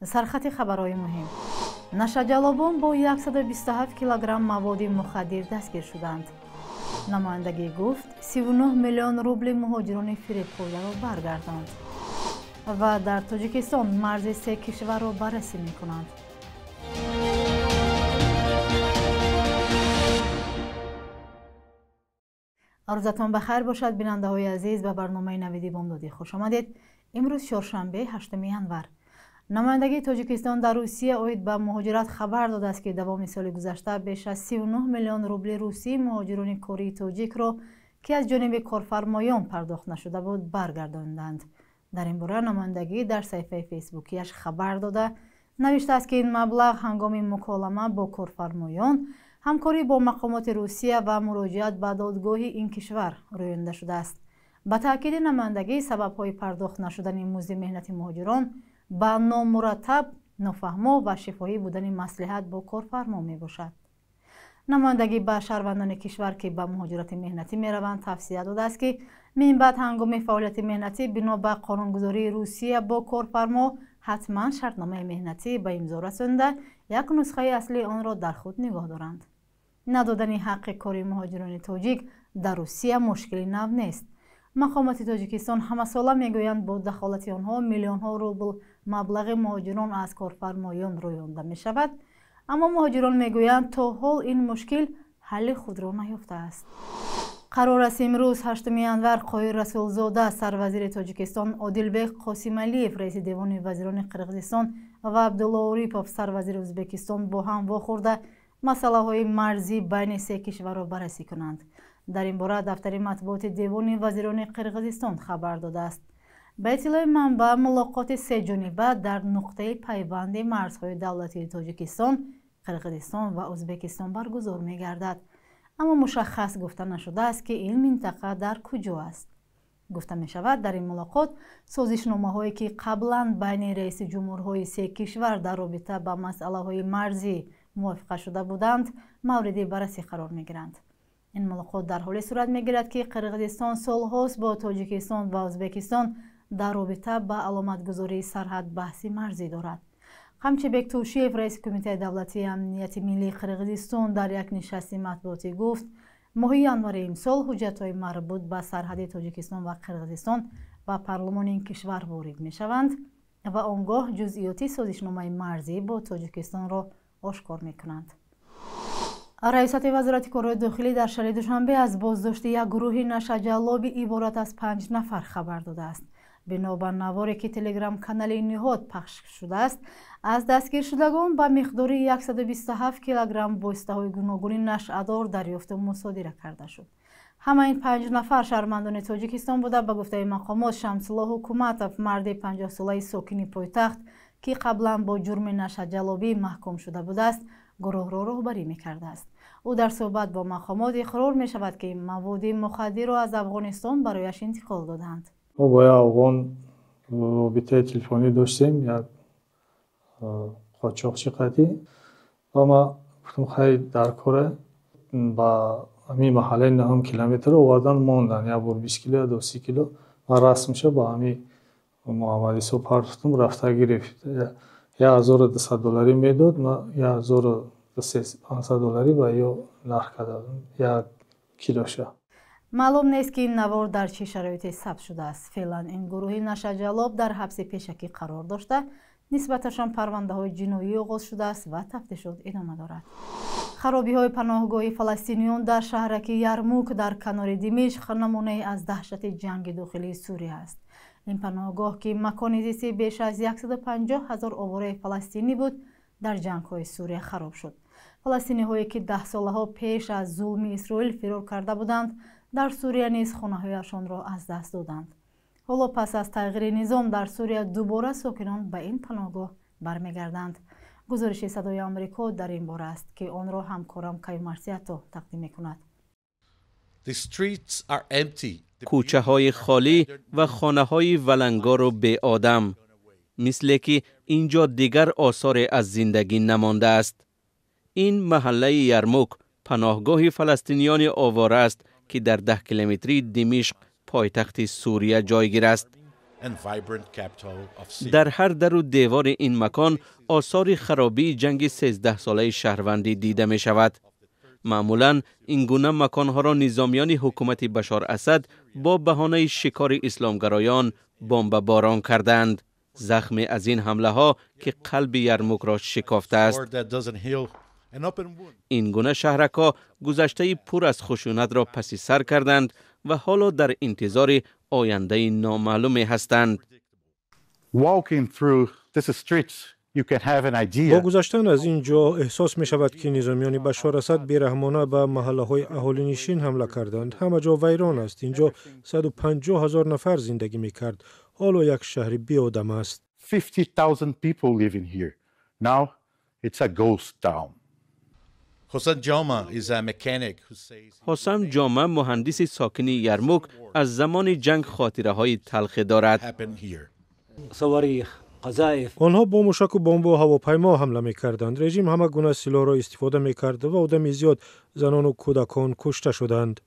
سرخط خبرهای مهم: نشجلابان با 127 کیلوگرم مواد مخدر دستگیر شدند. نمایندگی گفت 39 میلیون روبل مهاجران فریب خورده را برگرداند. و در تاجیکستان مرز 3 کشور را بررسی می‌کنند. روزتان بخیر باشد بیننده های عزیز. به برنامه نویدی بامدادی خوش آمدید. امروز چهارشنبه 8 ژانویه. نمایندگی تاجیکستان در روسیه اوید به مهاجرت خبر داده است که دوام سال گذشته بیش از 39 میلیون روبل روسی مهاجران کره تاجیک را که از جانب کارفرمایان پرداخت نشده بود برگرداندند. در این باره نمایندگی در صفحه فیسبوکیش خبر داده نوشته است که این مبلغ هنگام مکالمه با کارفرمایان، همکاری با مقامات روسیه و مراجعت به دادگاه این کشور رویانده شده است. به تاکید نمایندگی سبب‌های پرداخت نشدن مزد مهنت مهاجران به نامرتب، نافهما و شفاهی بودن مصلحت با کارفرما می باشد. نمایندگی به شهروندان کشور که به مهاجرت مهنتی می روند توصیه داده است که من بعد هنگام فعالیت مهنتی بنا به قانونگذاری روسیه با کارفرما حتما شرطنامه مهنتی به امضا رسانده یک نسخه اصلی آن را در خود نگاه دارند. ندادن حق کاری مهاجران تاجیک در روسیه مشکلی نو نیست. مقامات تاجیکستان همه ساله میگویند با دخالت آنها میلیون ها روبل مبلغ مهاجران از کارفرمایان رویانده می شود، اما مهاجران میگویند تا حال این مشکل حل خود را نیافته است. قرار است امروز 8 ژانویه قایر رسولزاده سروزیر تاجیکستان، عادلبек قاسمعلیев رئیس دیوان وزیران قرقیزستان و عبدالله اریپov سروزیر ازبکستان با هم واخورده مسئله های مرزی بین سه کشور را بررسی کنند. در این باره دفتر مطبوعات دیوان وزیران قرقیزستان خبر داده است. به اطلاع منبع ملاقات سه جانبه در نقطه پیوند مرزهای دولتی تاجیکستان، قرقیزستان و ازبکستان برگزار می گردد، اما مشخص گفته نشده است که این منطقه در کجا است. گفته می شود در این ملاقات سازشنامه هایی که قبلا بین رئیس جمهورهای سه کشور در رابطه با مسئله های مرزی موافقه شده بودند مورد بررسی قرار می گیرند. این ملاقات در حالی صورت می گیرد که قرقیزستان سالهاست با تاجیکستان و ازبکستان در رابطه با علامتگذاری سرحد بحثی مرزی دارد. قمچبек توشیف رئیس کمیته دولتی امنیت ملی قرقیزستان در یک نشست مطبوعاتی گفت ماه ژانویه امسال حجت‌های مربوط به سرحد تاجیکستان و قرقیزستان و پارلمان این کشور وارد می شوند و آنگاه جزئیات سازشنامه مرزی با تاجیکستان را آشکار می کنند. رئیست وزارت کارهای داخلی در شب دوشنبه از بازداشت یک گروه نشجلاب عبارت از 5 نفر خبر داده است. بنا به نواری که تلگرام کانال نهاد پخش شده است، از دستگیر شدگان به مقدار 127 کیلوگرم بایسته‌های گوناگون نشادار دریافت و مصادره کرده شد. همه این 5 نفر شهروندان تاجیکستان بوده. به گفته مقامات شمس‌الله حکومتов مرد 50 ساله ساکن پایتخت که قبلا با جرم نشجلابی محکوم شده بوده است گروه را راهبری می‌کرده است. او در صحبت با مقامات اقرار می شود که مواد مخدر را از افغانستان برایش انتقال دادند. ما با افغان رابطه تلفنی داشتیم، یک قاچاقچی قطعی و ما گفتم خیلی در کاره با همین محله 9 کیلومتر آوردن ماندن، یا بار 20 کیلو یا 30 کیلو و رسمشه با همین محمدی سو پرداختم رفته گرفت. $1200 میداد، ما $1300 با یا نرخ کردم 1 کیلوشه. معلوم نیست که این نوار در چه شرایطی ثبت شده است. فعلا این گروه نشجلاب در حبس پیشکی قرار داشته، نسبتشان پرونده های جنایی آغاز شده است و تفتیشات ادامه دارد. خرابی های پناهگاه فلسطینیان در شهرک یرموک در کنار دمشق نمونه از دهشت جنگ داخلی سوریه است. این پناهگاه که مکان زیستی بیش از 150,000 آواره فلسطینی بود در جنگ های سوریه خراب شد. فلسطینی هایی که 10 سالها پیش از ظلم اسرائیل فرار کرده بودند در سوریه نیز خانه هایشان را از دست دادند. حالا پس از تغییر نظام در سوریه دوباره ساکنان به این پناهگاه برمیگردند. گزارش صدای آمریکا در این باره است که آن را همکارم کیمارسیاتو تقدیم می‌کند. کوچه های خالی و خانه های ولنگار و بی آدم، مثل که اینجا دیگر آثار از زندگی نمانده است. این محله یرموک پناهگاه فلسطینیان آواره است که در 10 کیلومتری دمشق پایتخت سوریه جایگیر است. در هر در و دیوار این مکان آثار خرابی جنگ 13 ساله شهروندی دیده می شود. معمولاً این گونه مکانها را نظامیان حکومت بشار اسد با بهانه شکار اسلامگرایان بمب باران کردند. زخم از این حمله ها که قلب یرموک را شکافته است. این گونه شهرک‌ها گذشته پر از خشونت را پس سر کردند و حالا در انتظار آینده نامعلوم هستند. با گذشتن از اینجا احساس می شود که نظامیان بشار اسد بیرحمانه به محله های اهالی نشین حمله کردند. همه جا ویران است. اینجا 150,000 نفر زندگی می کرد. حالا یک شهر بی آدم است. 50,000 people living here. Now it's a ghost town. حسام جامه مهندس ساکن یرموک از زمان جنگ خاطره های تلخ دارد. آنها با موشک و بمب و هواپیما حمله می کردند. رژیم همه گونه سلاح را استفاده می کرد و آدم زیاد زنان و کودکان کشته شدند.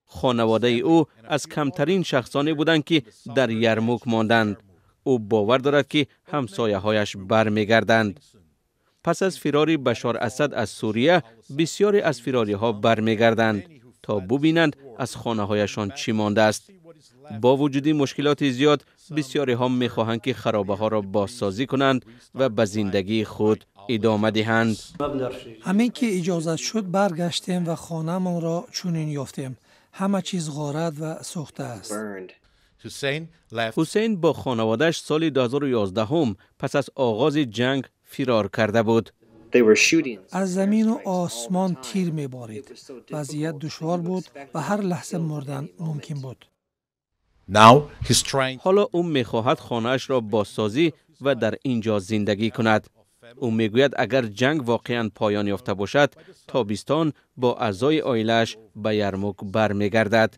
خانواده او از کمترین شخصانی بودند که در یرموک ماندند. او باور دارد که همسایه هایش برمیگردند. پس از فرار بشار اسد از سوریه بسیاری از فراری ها برمیگردند تا ببینند از خانه هایشان چی مانده است. با وجود مشکلات زیاد بسیاری ها میخواهند که خرابه ها را بازسازی کنند و به زندگی خود ادامه دهند. همین که اجازه شد برگشتیم و خانه‌مان را چنین یافتیم. همه چیز غارت و سوخته است. حسین با خانواده‌اش سال 2011 پس از آغاز جنگ فرار کرده بود. از زمین و آسمان تیر می‌بارید. وضعیت دشوار بود و هر لحظه مردن ممکن بود. حالا او می‌خواهد خانه‌اش را بازسازی و در اینجا زندگی کند. او میگوید اگر جنگ واقعاً پایان یافته باشد، تابستان با اعضای عائله‌اش به یرموک برمیگردد.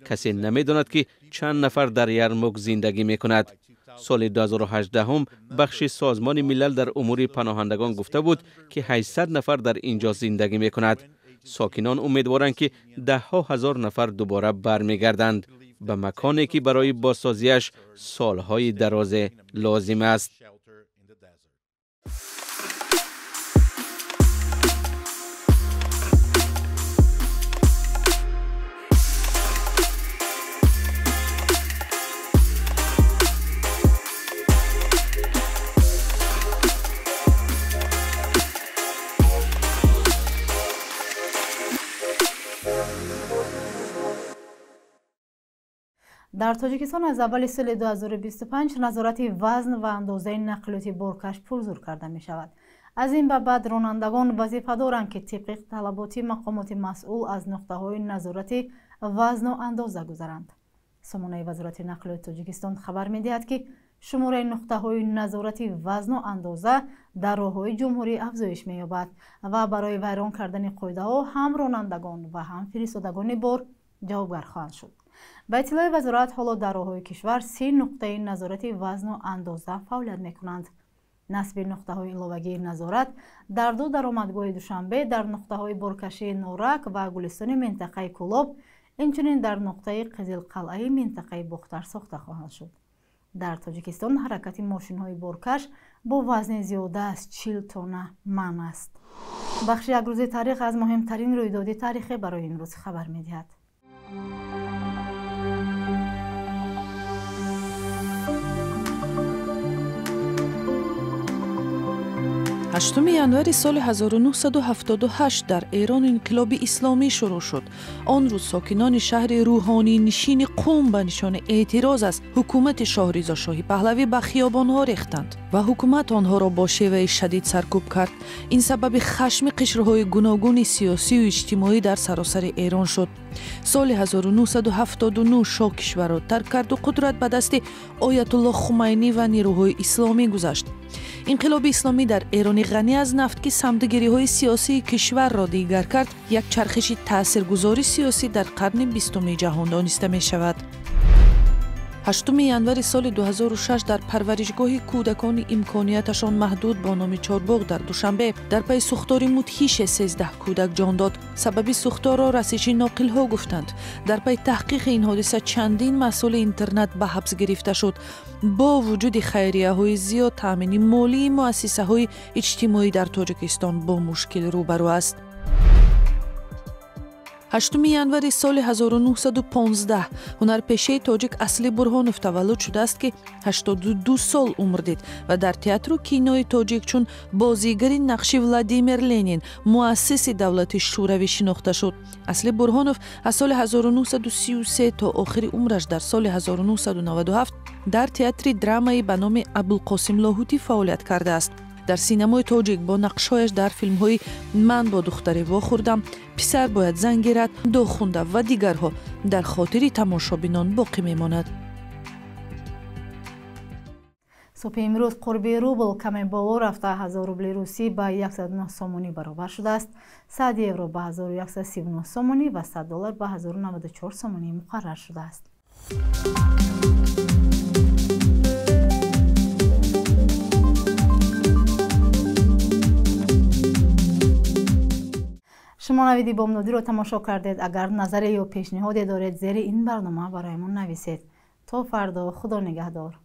کسی نمی‌داند که چند نفر در یرموک زندگی می‌کند. سال 2018 بخش سازمان ملل در امور پناهندگان گفته بود که 800 نفر در اینجا زندگی می‌کند. ساکنان امیدوارند که ده‌ها هزار نفر دوباره برمیگردند به مکانی که برای بازسازیش سالهای دراز لازم است. در تاجیکستان از اول سال 2025 نظارت وزن و اندازه نقلیاتی بارکش پرزور کرده می شود. از این به بعد رانندگان وظیفه دارند که طبق طلبات مقامات مسئول از نقطه های نظارت وزن و اندازه گذرند. سامانه وزارت نقلیات تاجیکستان خبر می دهد که شماره نقطه های نظارت وزن و اندازه در راههای جمهوری افزایش می یابد و برای ویران کردن قاعده ها هم رانندگان و هم فرستادگان بار جوابگر خواهند شد. به اطلاع وزارت حالا در راههای کشور 3 نقطه نظارت وزن و اندازه فعالیت می کنند. نصب نقطه های علاوگی نظارت در 2 درآمدگاه دوشنبه در نقطه های بارکشی نورک و گلستان منطقه کلوب، همچنین در نقطه قزل قلعه منطقه بختر ساخته خواهند شد. در تاجیکستان حرکت ماشین های بارکش با وزن زیاده از 40 تن منع است. بخش یک روز تاریخ از مهمترین رویداد تاریخی برای امروز خبر می دهد. 8 январи соли 1978 дар Эрон инқилоби исломӣ шурӯъ шуд. Он рӯз сокинони шаҳри рӯҳонӣ нишини Қум ба нишони эътироз аз ҳукумати Шоҳризо Шоҳи Паҳлавӣ ба хиёбонҳо рехтанд ва ҳукумат онҳоро бо шеваи шадид саркӯб кард. Ин сабаби хашми қишрҳои гуногуни сиёсию иҷтимоӣ дар саросари Эрон шуд. соли 1979 шоҳ кишварро тарк карду қудрат ба дасти Оятуллоҳ Хумайнӣ ва нирӯҳои исломӣ гузашт. инқилоби исломӣ дар Эрони ғанӣ аз нафт ки самдигириҳои сиёсии кишварро дигар кард, як чархиши таъсиргузори сиёсӣ дар қарни 20 ҷаҳон дониста мешавад. 8 январи соли 2006 дар парваришгоҳи кӯдакони имконияташон маҳдуд бо номи Чорбоғ дар Душанбе дар пайи сӯхтори мудҳише 13 кӯдак ҷон дод. Сабаби сӯхторро расиши ноқилҳо гуфтанд. Дар пайи таҳқиқи ин ҳодиса чандин масъули интернат ба ҳабс гирифта шуд. бо вуҷуди хайрияҳои зиёд, таъмини молии муассисаҳои иҷтимоӣ дар Тоҷикистон бо мушкил рӯбарӯ аст. 8 январи соли 1915 ҳунарпешаи тоҷик Асли Бурҳонов таваллуд шудааст, ки 82 сол умр дид ва дар театру кинои тоҷик чун бозигари нақши Владимир Ленин, муассиси давлати шӯравӣ шинохта шуд. Асли Бурҳонов аз соли 1933 то охири умраш дар соли 1997 дар театри драмаи ба номи Абулқосим Лоҳутӣ фаъолият кардааст. дар синамои тоҷик бо нақшҳояш дар филмҳои Ман бо духтаре вохӯрдам, Писар бояд занг гирад, Дог хунда ва дигарҳо дар хотири тамошобинон боқӣ мемонад. субҳи имрӯз қурби рубл каме боло рафта 1000 рубли русӣ ба 109 сомонӣ баробар шудааст. 100 евро ба 1139 сомонӣ ва 100 доллар ба 1094 сомонӣ муқаррар шудааст. шумо навиди бомнодиро тамошо кардед. агар назаре ё пешниҳоде доред, зери ин барнома бароямон нависед. то фардо, худо нигаҳдор.